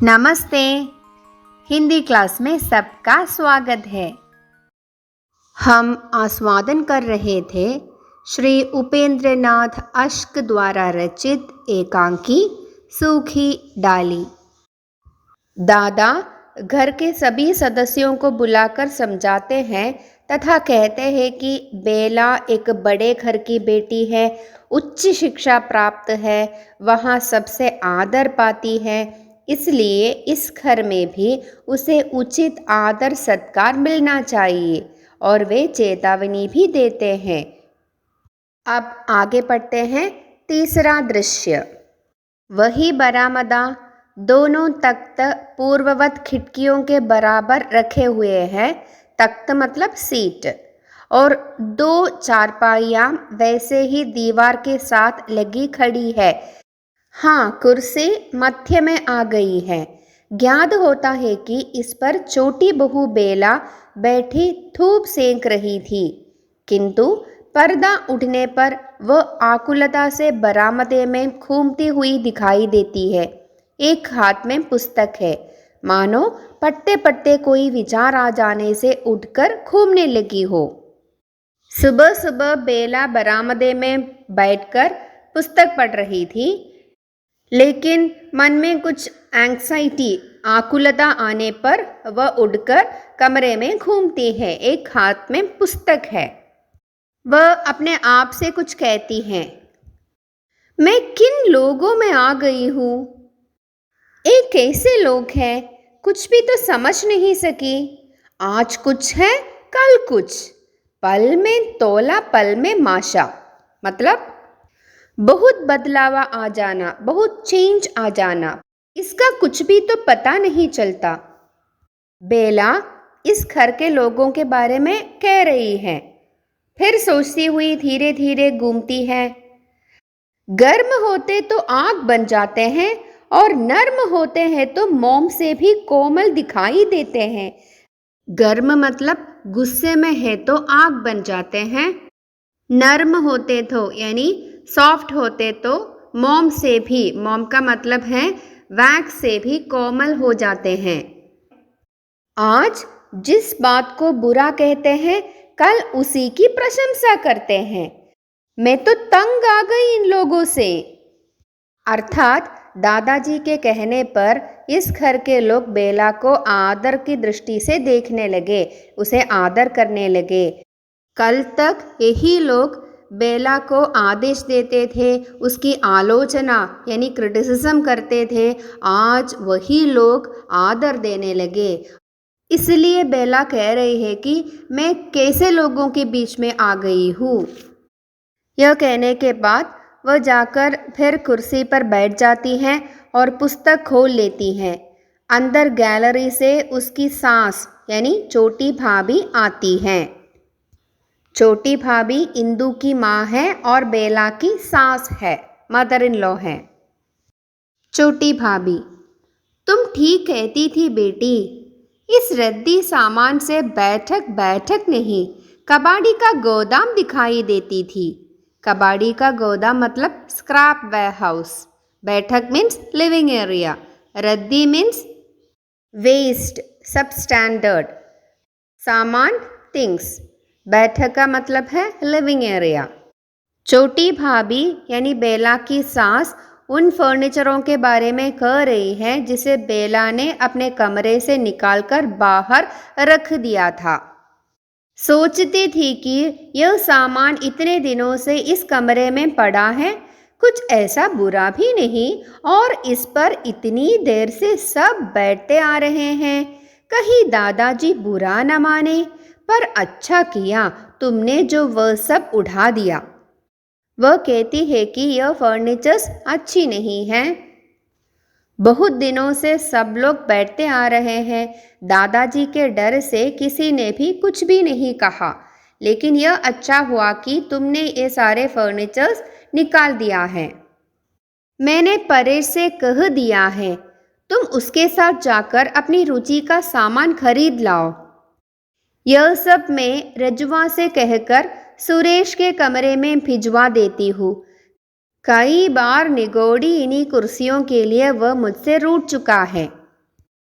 नमस्ते। हिंदी क्लास में सबका स्वागत है। हम आस्वादन कर रहे थे श्री उपेंद्र नाथ अश्क द्वारा रचित एकांकी सूखी डाली। दादा घर के सभी सदस्यों को बुलाकर समझाते हैं तथा कहते हैं कि बेला एक बड़े घर की बेटी है, उच्च शिक्षा प्राप्त है, वहाँ सबसे आदर पाती है, इसलिए इस घर में भी उसे उचित आदर सत्कार मिलना चाहिए और वे चेतावनी भी देते हैं। अब आगे पढ़ते हैं। तीसरा दृश्य। वही बरामदा, दोनों तख्त पूर्ववत खिड़कियों के बराबर रखे हुए हैं। तख्त मतलब सीट, और दो चारपाइयाँ वैसे ही दीवार के साथ लगी खड़ी है। हाँ, कुर्सी मध्य में आ गई है। ज्ञात होता है कि इस पर छोटी बहू बेला बैठी धूप सेंक रही थी, किंतु पर्दा उठने पर वह आकुलता से बरामदे में घूमती हुई दिखाई देती है। एक हाथ में पुस्तक है, मानो पढ़ते पढ़ते कोई विचार आ जाने से उठकर घूमने लगी हो। सुबह सुबह बेला बरामदे में बैठकर पुस्तक पढ़ रही थी, लेकिन मन में कुछ एंग्जाइटी, आकुलता आने पर वह उठकर कमरे में घूमती है। एक हाथ में पुस्तक है। वह अपने आप से कुछ कहती है, मैं किन लोगों में आ गई हूँ? ये कैसे लोग हैं? कुछ भी तो समझ नहीं सकी। आज कुछ है, कल कुछ, पल में तोला पल में माशा। मतलब बहुत बदलावा आ जाना, बहुत चेंज आ जाना, इसका कुछ भी तो पता नहीं चलता। बेला इस घर के लोगों के बारे में कह रही है, फिर सोचती हुई धीरे धीरे घूमती है। गर्म होते तो आग बन जाते हैं और नर्म होते हैं तो मोम से भी कोमल दिखाई देते हैं। गर्म मतलब गुस्से में है तो आग बन जाते हैं, नर्म होते तो यानी सॉफ्ट होते तो मोम से भी, मोम का मतलब है वैक्स से भी कोमल हो जाते हैं। आज जिस बात को बुरा कहते हैं, कल उसी की प्रशंसा करते हैं। मैं तो तंग आ गई इन लोगों से। अर्थात दादाजी के कहने पर इस घर के लोग बेला को आदर की दृष्टि से देखने लगे, उसे आदर करने लगे। कल तक यही लोग बेला को आदेश देते थे, उसकी आलोचना यानी क्रिटिसिज्म करते थे। आज वही लोग आदर देने लगे। इसलिए बेला कह रही है कि मैं कैसे लोगों के बीच में आ गई हूँ। यह कहने के बाद वह जाकर फिर कुर्सी पर बैठ जाती है और पुस्तक खोल लेती है। अंदर गैलरी से उसकी सास यानी छोटी भाभी आती है। छोटी भाभी इंदु की माँ है और बेला की सास है, मदर इन लॉ है। छोटी भाभी, तुम ठीक कहती थी बेटी, इस रद्दी सामान से बैठक बैठक नहीं, कबाड़ी का गोदाम दिखाई देती थी। कबाड़ी का गोदाम मतलब स्क्रैप वेयरहाउस। बैठक मीन्स लिविंग एरिया, रद्दी मीन्स वेस्ट, सब स्टैंडर्ड सामान, थिंग्स। बैठक का मतलब है लिविंग एरिया। छोटी भाभी यानी बेला की सास उन फर्नीचरों के बारे में कह रही है जिसे बेला ने अपने कमरे से निकालकर बाहर रख दिया था। सोचती थी कि यह सामान इतने दिनों से इस कमरे में पड़ा है, कुछ ऐसा बुरा भी नहीं, और इस पर इतनी देर से सब बैठते आ रहे हैं, कहीं दादाजी बुरा न माने। पर अच्छा किया तुमने जो वह सब उठा दिया। वह कहती है कि यह फर्नीचर्स अच्छी नहीं है। बहुत दिनों से सब लोग बैठते आ रहे हैं। दादाजी के डर से किसी ने भी कुछ भी नहीं कहा, लेकिन यह अच्छा हुआ कि तुमने ये सारे फर्नीचर्स निकाल दिया है। मैंने परेश से कह दिया है, तुम उसके साथ जाकर अपनी रुचि का सामान खरीद लाओ। यह सब मैं रजुआ से कहकर सुरेश के कमरे में भिजवा देती हूँ। कई बार निगोड़ी इन्हीं कुर्सियों के लिए वह मुझसे रूठ चुका है।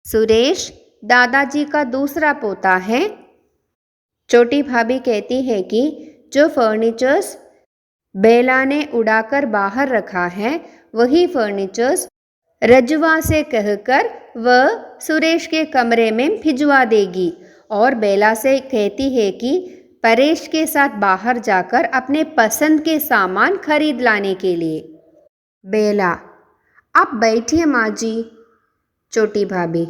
सुरेश दादाजी का दूसरा पोता है। छोटी भाभी कहती है कि जो फर्नीचर्स बेला ने उड़ाकर बाहर रखा है वही फर्नीचर्स रजवा से कहकर वह सुरेश के कमरे में भिजवा देगी और बेला से कहती है कि परेश के साथ बाहर जाकर अपने पसंद के सामान खरीद लाने के लिए। बेला, आप बैठिए माँ जी। छोटी भाभी,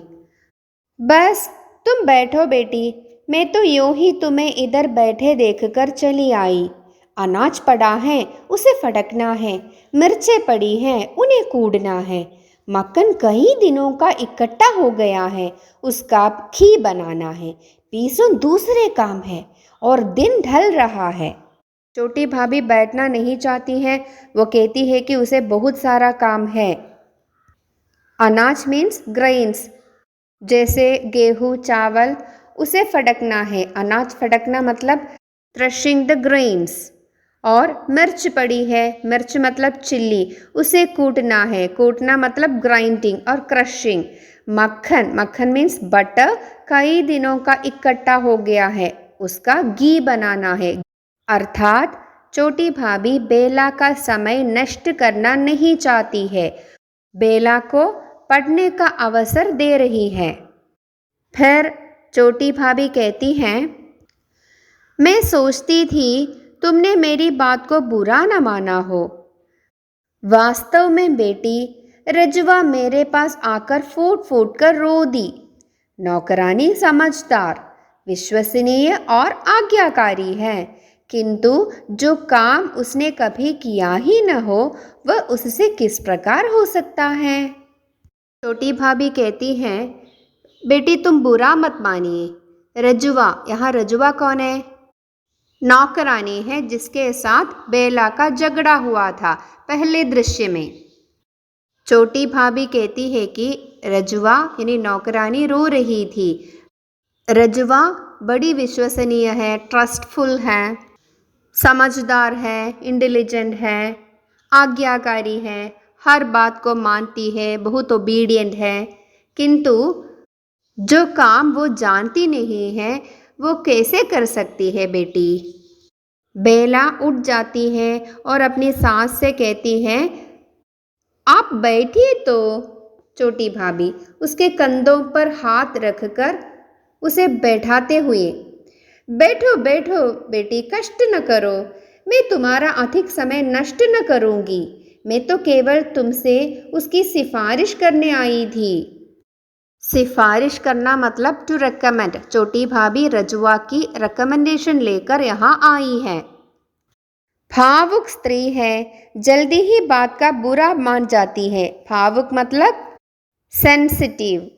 बस तुम बैठो बेटी, मैं तो यूं ही तुम्हें इधर बैठे देखकर चली आई। अनाज पड़ा है उसे फटकना है, मिर्चें पड़ी हैं उन्हें कूटना है, मक्खन कई दिनों का इकट्ठा हो गया है उसका घी बनाना है, पीसूं दूसरे काम है और दिन ढल रहा है। छोटी भाभी बैठना नहीं चाहती है, वो कहती है कि उसे बहुत सारा काम है। अनाज मीन्स ग्रेन्स, जैसे गेहूँ चावल, उसे फटकना है। अनाज फटकना मतलब थ्रेशिंग द ग्रेन्स। और मिर्च पड़ी है, मिर्च मतलब चिल्ली, उसे कूटना है। कूटना मतलब ग्राइंडिंग और क्रशिंग। मक्खन, मक्खन मीन्स बटर, कई दिनों का इकट्ठा हो गया है उसका घी बनाना है। अर्थात छोटी भाभी बेला का समय नष्ट करना नहीं चाहती है, बेला को पढ़ने का अवसर दे रही है। फिर छोटी भाभी कहती हैं, मैं सोचती थी तुमने मेरी बात को बुरा न माना हो। वास्तव में बेटी, रजवा मेरे पास आकर फूट फूट कर रो दी। नौकरानी समझदार, विश्वसनीय और आज्ञाकारी है, किंतु जो काम उसने कभी किया ही न हो वह उससे किस प्रकार हो सकता है। छोटी भाभी कहती हैं, बेटी तुम बुरा मत मानिए। रजुआ, यहाँ रजुआ कौन है? नौकरानी है जिसके साथ बेला का झगड़ा हुआ था पहले दृश्य में। छोटी भाभी कहती है कि रजुआ यानी नौकरानी रो रही थी। रजुआ बड़ी विश्वसनीय है, ट्रस्टफुल है, समझदार है, इंटेलिजेंट है, आज्ञाकारी है, हर बात को मानती है, बहुत ओबीडियंट है, किंतु जो काम वो जानती नहीं है वो कैसे कर सकती है बेटी। बेला उठ जाती है और अपनी सास से कहती है, आप बैठिए तो। छोटी भाभी उसके कंधों पर हाथ रखकर उसे बैठाते हुए, बैठो बैठो बेटी, कष्ट न करो, मैं तुम्हारा अधिक समय नष्ट न करूंगी, मैं तो केवल तुमसे उसकी सिफारिश करने आई थी। सिफारिश करना मतलब टू रेकमेंड। छोटी भाभी रजुआ की रिकमेंडेशन लेकर यहाँ आई है। भावुक स्त्री है, जल्दी ही बात का बुरा मान जाती है। भावुक मतलब सेंसिटिव।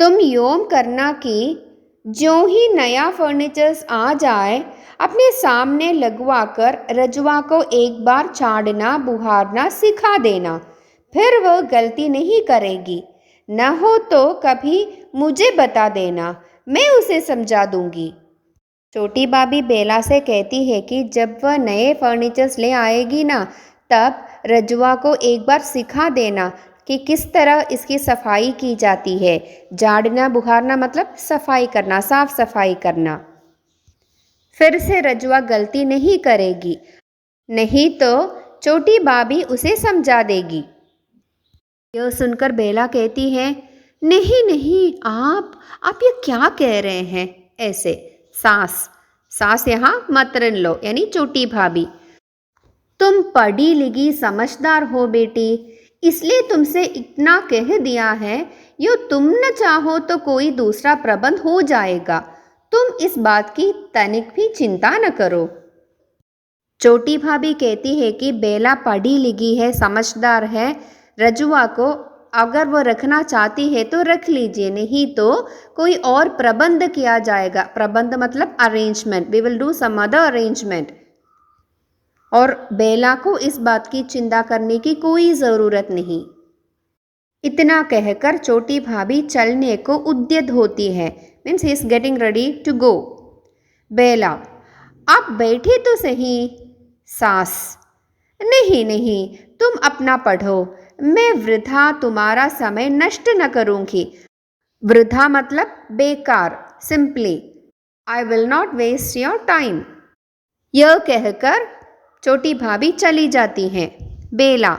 तुम योम करना कि जो ही नया फर्नीचर्स आ जाए अपने सामने लगवाकर रजुआ को एक बार छाड़ना बुहारना सिखा देना, फिर वह गलती नहीं करेगी। न हो तो कभी मुझे बता देना, मैं उसे समझा दूंगी। छोटी भाभी बेला से कहती है कि जब वह नए फर्नीचर्स ले आएगी ना, तब रजुआ को एक बार सिखा देना कि किस तरह इसकी सफाई की जाती है। झाड़ना बुहारना मतलब सफाई करना, साफ सफाई करना। फिर से रजुआ गलती नहीं करेगी, नहीं तो छोटी भाभी उसे समझा देगी। यह सुनकर बेला कहती है, नहीं नहीं, आप ये क्या कह रहे हैं ऐसे। सास यहाँ मतरन लो यानी छोटी भाभी। तुम पढ़ी लिखी समझदार हो बेटी, इसलिए तुमसे इतना कह दिया है, यो तुम न चाहो तो कोई दूसरा प्रबंध हो जाएगा, तुम इस बात की तनिक भी चिंता न करो। छोटी भाभी कहती है कि बेला पढ़ी लिखी है, समझदार है, रजुआ को अगर वो रखना चाहती है तो रख लीजिए, नहीं तो कोई और प्रबंध किया जाएगा। प्रबंध मतलब arrangement, we will do some other arrangement. और बेला को इस बात की चिंता करने की कोई ज़रूरत नहीं। इतना कहकर छोटी भाभी चलने को उद्यत होती है, means he is getting ready to go. Bela, आप बैठे तो सही। सास, नहीं नहीं, तुम अपना पढ़ो, मैं वृथा तुम्हारा समय नष्ट न करूँगी। वृथा मतलब बेकार, simply I will not waste your time. यह कहकर छोटी भाभी चली जाती हैं। बेला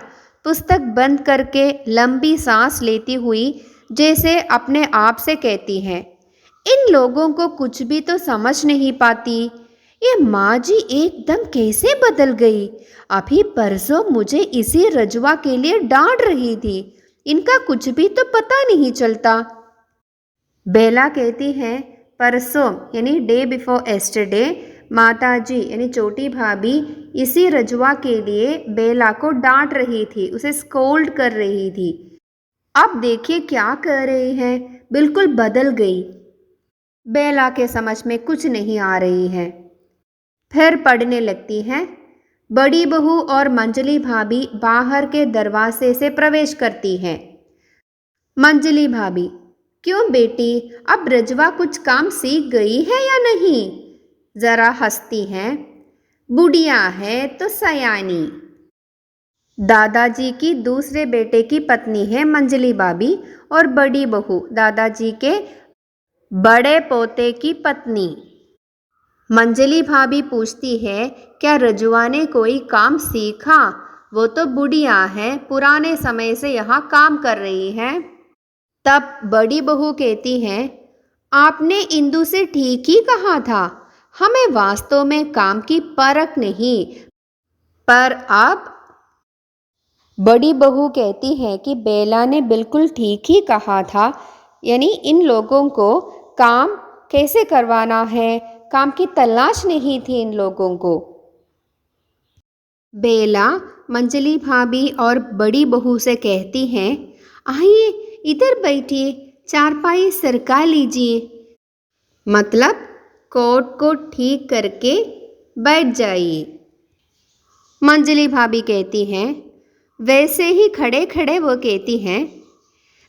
पुस्तक बंद करके लंबी सांस लेती हुई जैसे अपने आप से कहती है, इन लोगों को कुछ भी तो समझ नहीं पाती। ये माँ जी एकदम कैसे बदल गई। अभी परसों मुझे इसी रजवा के लिए डांट रही थी, इनका कुछ भी तो पता नहीं चलता। बेला कहती है, परसों यानी डे बिफोर एस्टरडे माताजी यानी छोटी भाभी इसी रजवा के लिए बेला को डांट रही थी, उसे स्कोल्ड कर रही थी। अब देखिए क्या कह रही है, बिल्कुल बदल गई। बेला के समझ में कुछ नहीं आ रही है। फिर पढ़ने लगती है। बड़ी बहू और मंजली भाभी बाहर के दरवाजे से प्रवेश करती हैं। मंजली भाभी, क्यों बेटी, अब रजवा कुछ काम सीख गई है या नहीं? जरा हंसती हैं। बुढ़िया है तो सयानी। दादाजी की दूसरे बेटे की पत्नी है मंजली भाभी और बड़ी बहू दादाजी के बड़े पोते की पत्नी। मंजली भाभी पूछती है, क्या रजुआ ने कोई काम सीखा? वो तो बुढ़िया है, पुराने समय से यहाँ काम कर रही है। तब बड़ी बहू कहती है, आपने इंदु से ठीक ही कहा था, हमें वास्तव में काम की परख नहीं। पर अब बड़ी बहू कहती है कि बेला ने बिल्कुल ठीक ही कहा था, यानी इन लोगों को काम कैसे करवाना है, काम की तलाश नहीं थी इन लोगों को। बेला मंजली भाभी और बड़ी बहू से कहती हैं, आइए इधर बैठिए, चारपाई सरका लीजिए। मतलब कोट को ठीक करके बैठ जाइए। मंजली भाभी कहती हैं, वैसे ही खड़े खड़े वो कहती हैं,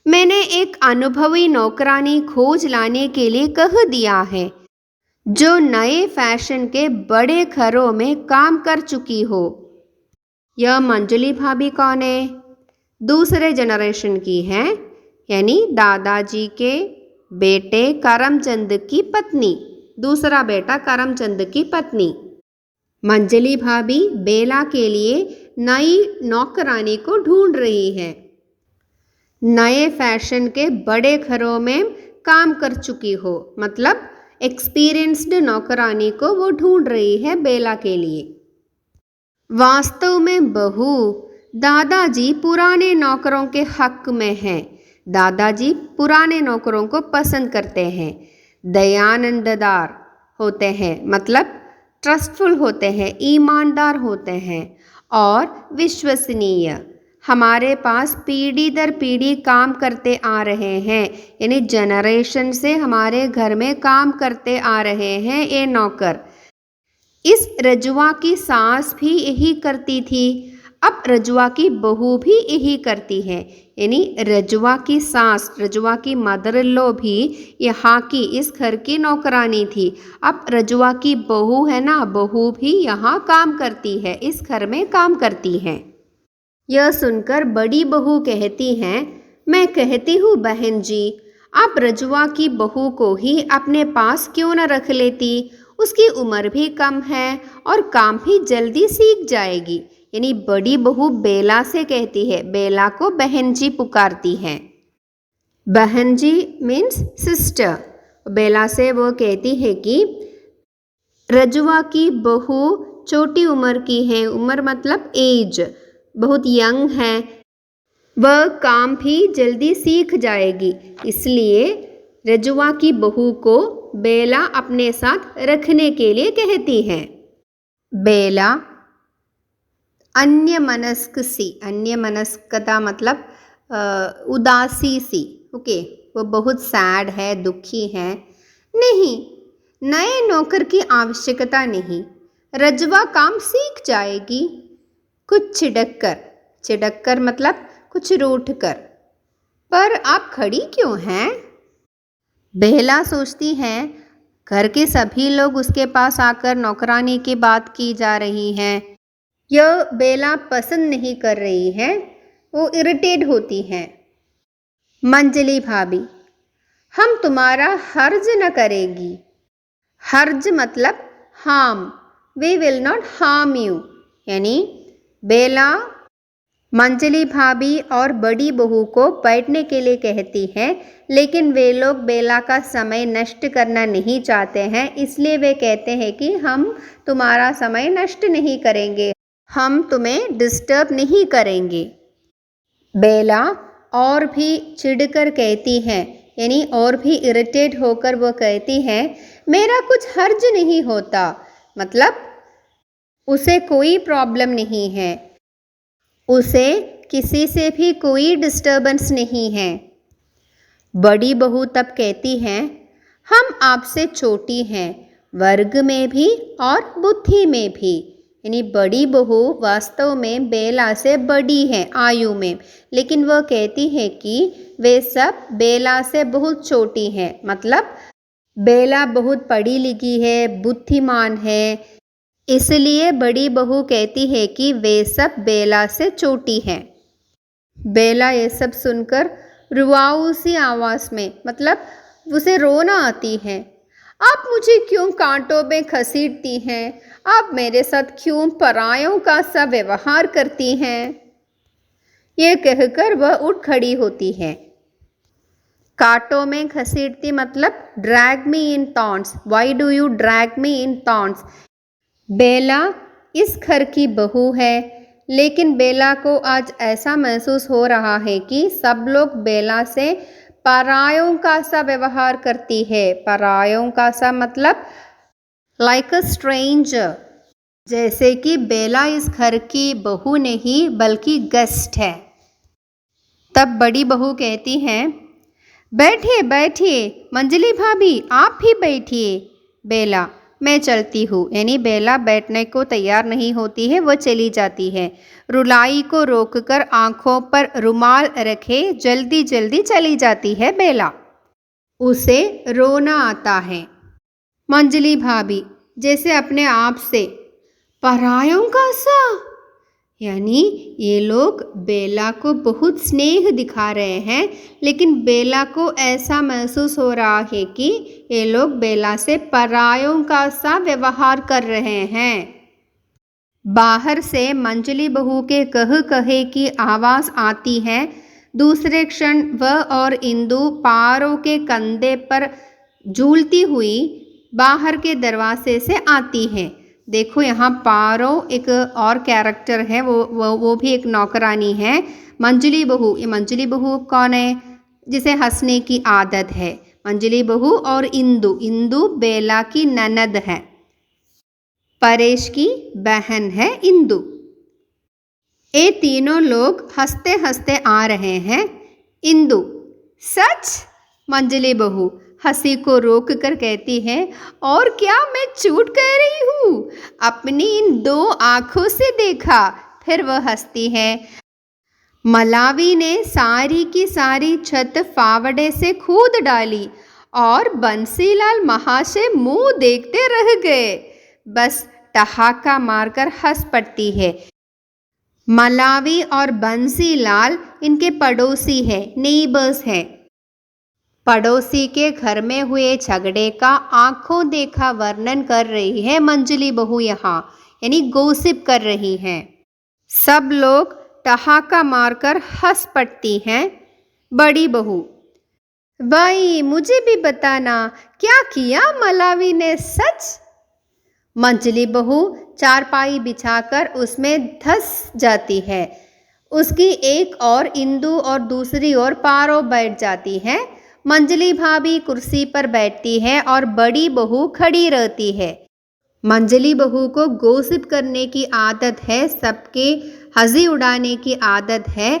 मैंने एक अनुभवी नौकरानी खोज लाने के लिए कह दिया है, जो नए फैशन के बड़े घरों में काम कर चुकी हो। यह मंजली भाभी कौन है? दूसरे जनरेशन की है, यानी दादाजी के बेटे करमचंद की पत्नी, दूसरा बेटा करमचंद की पत्नी। मंजली भाभी बेला के लिए नई नौकरानी को ढूंढ रही है। नए फैशन के बड़े घरों में काम कर चुकी हो, मतलब एक्सपीरियंस्ड नौकरानी को वो ढूंढ रही है बेला के लिए। वास्तव में बहू, दादाजी पुराने नौकरों के हक में हैं। दादाजी पुराने नौकरों को पसंद करते हैं, दयानंददार होते हैं, मतलब ट्रस्टफुल होते हैं, ईमानदार होते हैं और विश्वसनीय। हमारे पास पीढ़ी दर पीढ़ी काम करते आ रहे हैं, यानी जनरेशन से हमारे घर में काम करते आ रहे हैं ये नौकर। इस रजुआ की सास भी यही करती थी, अब रजुआ की बहू भी यही करती है, यानी रजुआ की सास, रजुआ की मदर इन लॉ भी यहाँ की इस घर की नौकरानी थी। अब रजुआ की बहू है ना, बहू भी यहाँ काम करती है, इस घर में काम करती है। यह सुनकर बड़ी बहू कहती हैं, मैं कहती हूँ बहन जी, आप रजुआ की बहू को ही अपने पास क्यों न रख लेती, उसकी उम्र भी कम है और काम भी जल्दी सीख जाएगी। यानी बड़ी बहू बेला से कहती है, बेला को बहन जी पुकारती है। बहन जी मीन्स सिस्टर। बेला से वो कहती है कि रजुआ की बहू छोटी उम्र की है, उम्र मतलब एज, बहुत यंग है, वह काम भी जल्दी सीख जाएगी, इसलिए रजुआ की बहू को बेला अपने साथ रखने के लिए कहती है। बेला अन्यमनस्क सी, अन्यमनस्कता मतलब उदासी सी, ओके, वो बहुत सैड है, दुखी है। नहीं, नए नौकर की आवश्यकता नहीं, रजवा काम सीख जाएगी। कुछ छिड़क कर, छिड़क कर मतलब कुछ रूठ कर। पर आप खड़ी क्यों हैं? बेला सोचती है, घर के सभी लोग उसके पास आकर नौकरानी की बात की जा रही हैं। यह बेला पसंद नहीं कर रही है, वो इरिटेट होती है। मंजली भाभी, हम तुम्हारा हर्ज न करेगी। हर्ज मतलब harm, we will not harm you. यानी बेला मंजली भाभी और बड़ी बहू को बैठने के लिए कहती है, लेकिन वे लोग बेला का समय नष्ट करना नहीं चाहते हैं, इसलिए वे कहते हैं कि हम तुम्हारा समय नष्ट नहीं करेंगे, हम तुम्हें डिस्टर्ब नहीं करेंगे। बेला और भी चिढ़कर कहती है, यानी और भी इरिटेट होकर वो कहती है, मेरा कुछ हर्ज नहीं होता, मतलब उसे कोई प्रॉब्लम नहीं है, उसे किसी से भी कोई डिस्टर्बेंस नहीं है। बड़ी बहू तब कहती है, हम आपसे छोटी हैं, वर्ग में भी और बुद्धि में भी। यानी बड़ी बहू वास्तव में बेला से बड़ी है आयु में, लेकिन वह कहती है कि वे सब बेला से बहुत छोटी हैं, मतलब बेला बहुत पढ़ी लिखी है, बुद्धिमान है, इसलिए बड़ी बहू कहती है कि वे सब बेला से छोटी हैं। बेला ये सब सुनकर रुआऊ सी आवाज़ में, मतलब उसे रोना आती है, आप मुझे क्यों कांटों में घसीटती हैं, आप मेरे साथ क्यों परायों का सा व्यवहार करती हैं। ये कहकर वह उठ खड़ी होती है। कांटों में घसीटती मतलब drag me in thorns, why do you drag me in thorns. Bela इस घर की बहू है, लेकिन बेला को आज ऐसा महसूस हो रहा है कि सब लोग बेला से परायों का सा व्यवहार करती है। परायों का सा मतलब लाइक अ स्ट्रेंजर, जैसे कि बेला इस घर की बहू नहीं बल्कि गेस्ट है। तब बड़ी बहू कहती है, बैठिए बैठिए मंजली भाभी, आप भी बैठिए। बेला, मैं चलती हूँ। यानी बेला बैठने को तैयार नहीं होती है, वह चली जाती है। रुलाई को रोककर आंखों पर रुमाल रखे जल्दी जल्दी चली जाती है बेला। उसे रोना आता है। मंजली भाभी जैसे अपने आप से, परायों का सा, यानी ये लोग बेला को बहुत स्नेह दिखा रहे हैं, लेकिन बेला को ऐसा महसूस हो रहा है कि ये लोग बेला से परायों का सा व्यवहार कर रहे हैं। बाहर से मंजली बहू के कह कहे की आवाज़ आती है। दूसरे क्षण वह और इंदु पारों के कंधे पर झूलती हुई बाहर के दरवाजे से आती है। देखो यहाँ पारो एक और कैरेक्टर है, वो भी एक नौकरानी है। मंजली बहू, ये मंजली बहू कौन है? जिसे हंसने की आदत है। मंजली बहू और इंदु, इंदु बेला की ननद है, परेश की बहन है इंदु। ये तीनों लोग हंसते हंसते आ रहे हैं। इंदु, सच? मंजली बहू हंसी को रोक कर कहती है, और क्या मैं झूठ कह रही हूँ? अपनी इन दो आँखों से देखा। फिर वह हंसती है। मलावी ने सारी की सारी छत फावड़े से खोद डाली और बंसीलाल महाशय मुंह देखते रह गए, बस ठहाका मारकर हंस पड़ती है। मलावी और बंसीलाल इनके पड़ोसी है, नेबर्स है। पड़ोसी के घर में हुए झगड़े का आंखों देखा वर्णन कर रही है मंजली बहू यहाँ, यानी गॉसिप कर रही हैं। सब लोग ठहाका मारकर हंस पड़ती हैं। बड़ी बहू, भाई मुझे भी बताना क्या किया मलावी ने? सच? मंजली बहू चारपाई बिछाकर उसमें धंस जाती है। उसकी एक और इंदु और दूसरी ओर पारो बैठ जाती है। मंजली भाभी कुर्सी पर बैठती है और बड़ी बहू खड़ी रहती है। मंजली बहू को गॉसिप करने की आदत है, सबके हंसी उड़ाने की आदत है।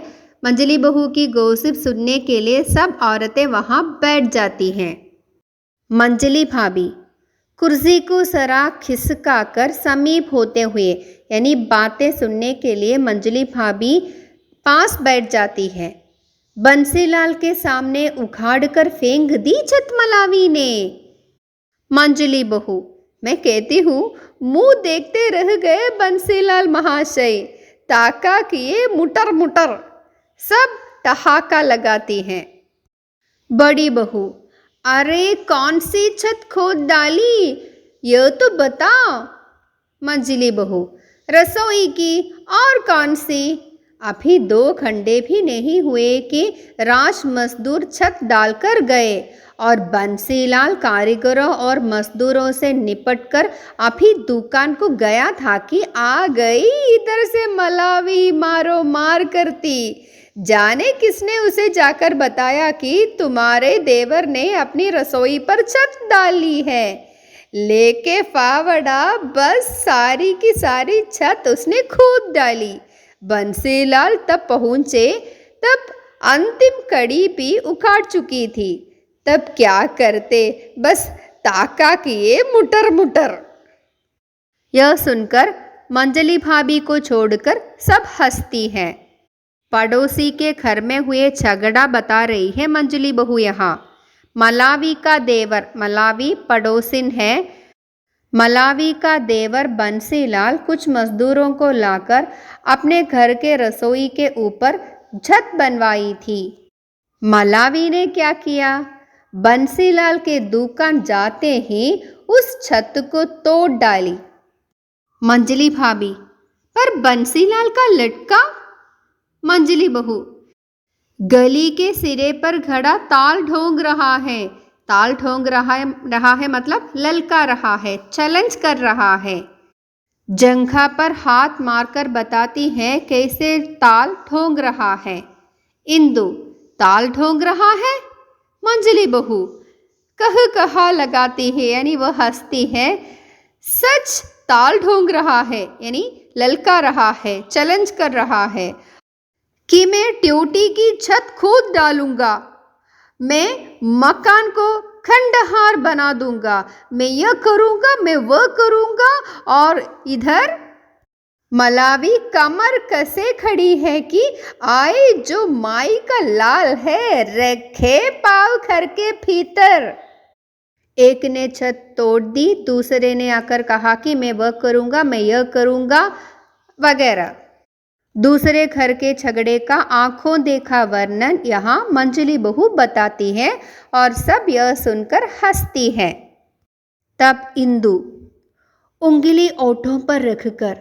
मंजली बहू की गॉसिप सुनने के लिए सब औरतें वहाँ बैठ जाती हैं। मंजली भाभी कुर्सी को जरा खिसका कर समीप होते हुए, यानी बातें सुनने के लिए मंजली भाभी पास बैठ जाती है। बंसीलाल के सामने उखाड़ कर फेंक दी छत मलावी ने। मंजली बहू, मैं कहती हूँ मुंह देखते रह गए बंसीलाल महाशय, ताका किए मुटर मुटर। सब ठहाका लगाती हैं। बड़ी बहू, अरे कौन सी छत खोद डाली, ये तो बताओ। मंजिली बहू, रसोई की। और कौन सी? अभी 2 घंटे भी नहीं हुए कि राज मजदूर छत डालकर गए और बंसीलाल कारीगरों और मजदूरों से निपटकर अभी दुकान को गया था कि आ गई इधर से मलावी मारो मार करती। जाने किसने उसे जाकर बताया कि तुम्हारे देवर ने अपनी रसोई पर छत डाली है। लेके फावड़ा, बस सारी की सारी छत उसने खोद डाली। बंसीलाल तब पहुंचे तब अंतिम कड़ी भी उखाड़ चुकी थी। तब क्या करते, बस ताका किए मुटर मुटर। यह सुनकर मंजली भाभी को छोड़कर सब हंसती हैं। पड़ोसी के घर में हुए झगड़ा बता रही है मंजली बहू यहाँ। मलावी का देवर, मलावी पड़ोसिन है, मलावी का देवर बंसीलाल कुछ मजदूरों को लाकर अपने घर के रसोई के ऊपर छत बनवाई थी। मलावी ने क्या किया, बंसीलाल के दुकान जाते ही उस छत को तोड़ डाली। मंजली भाभी, पर बंसीलाल का लटका? मंजली बहू, गली के सिरे पर खड़ा ताल ठोंक रहा है। ताल ठोंक रहा है मतलब ललका रहा है, चैलेंज कर रहा है। जंघा पर हाथ मारकर बताती है कैसे ताल ठोंक रहा है। इंदु, ताल ठोंक रहा है? मंजली बहू कहा लगाती है, यानी वह हंसती है। सच ताल ठोंक रहा है, यानी ललका रहा है, चैलेंज कर रहा है कि मैं ट्यूटी की छत खोद डालूंगा, मैं मकान को खंडहार बना दूंगा, मैं यह करूंगा, मैं वह करूंगा। और इधर मलावी कमर कसे खड़ी है कि आए जो माई का लाल है, रखे पाव घर के भीतर। एक ने छत तोड़ दी, दूसरे ने आकर कहा कि मैं वह करूंगा, मैं यह करूंगा वगैरह। दूसरे घर के झगड़े का आंखों देखा वर्णन यहाँ मंजली बहू बताती है और सब यह सुनकर हंसती है। तब इंदु उंगली ओठों पर रखकर,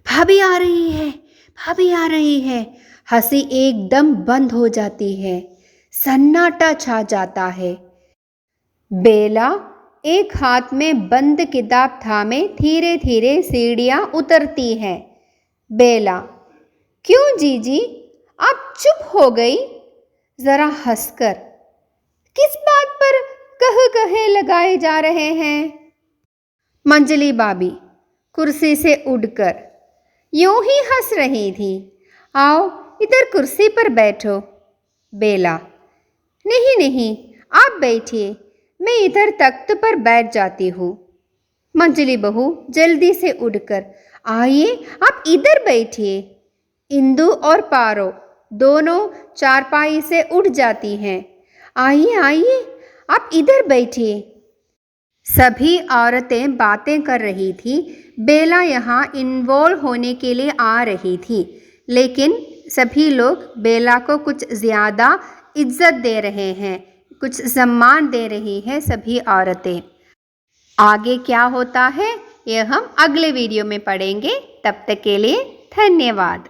भाभी आ रही है, भाभी आ रही है। हंसी एकदम बंद हो जाती है, सन्नाटा छा जाता है। बेला एक हाथ में बंद किताब थामे धीरे धीरे सीढ़ियां उतरती है। बेला, क्यों जीजी, आप चुप हो गई? जरा हंसकर, किस बात पर कहे लगाए जा रहे हैं? मंजली भाभी कुर्सी से उठकर यूं ही हंस रही थी। आओ इधर कुर्सी पर बैठो। बेला, नहीं नहीं, आप बैठिए, मैं इधर तख्त पर बैठ जाती हूँ। मंजली बहू जल्दी से उठकर, आइए आप इधर बैठिए। इंदु और पारो दोनों चारपाई से उठ जाती हैं। आइए आइए आप इधर बैठिए। सभी औरतें बातें कर रही थी। बेला यहाँ इन्वॉल्व होने के लिए आ रही थी, लेकिन सभी लोग बेला को कुछ ज़्यादा इज्जत दे रहे हैं, कुछ सम्मान दे रही हैं सभी औरतें। आगे क्या होता है यह हम अगले वीडियो में पढ़ेंगे। तब तक के लिए धन्यवाद।